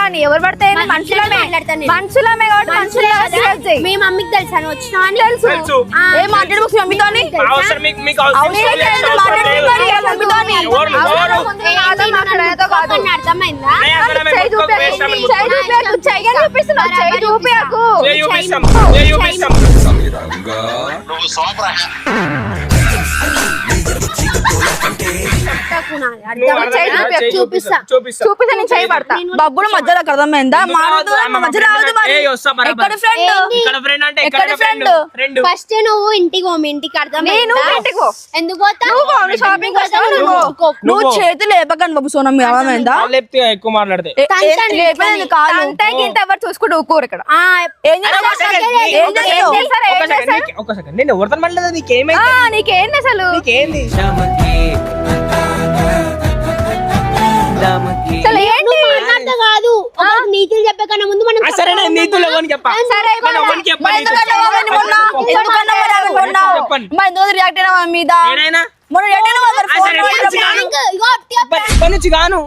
కానీ ఎవరు పడితే మనుషులమే కాబట్టి మనుషులే. మీ మమ్మీకి తెలుసా వచ్చినా అని? తెలుసు. ఏం మాట్లాడబోకు మమ్మీతో అర్థమైందా? చూపిస్తా నేను చేయబడతా. బబ్బులు మధ్యలో అర్థమైందా? ఎక్కడి ఫ్రెండ్? ఫస్ట్ నువ్వు ఇంటికి ఇంటికి అర్థమైందా? ఎందుకు షాపింగ్ నువ్వు చేతులు లేపకండి బాబు సోనం అర్థమైందా? ఎక్కువ మాట్లాడితే ఎవరు చూసుకుంటూ ఊరు ఇక్కడ నేను ఎవరితో మాట్లాడదు నీకేంది అసలు? నీకేంది కాదు నీతులు చెప్పే కన్నా ముందు మనం సరే నీతులు ఎవరికి చెప్పా రియాక్ట్ అయినా మీద నుంచి గాను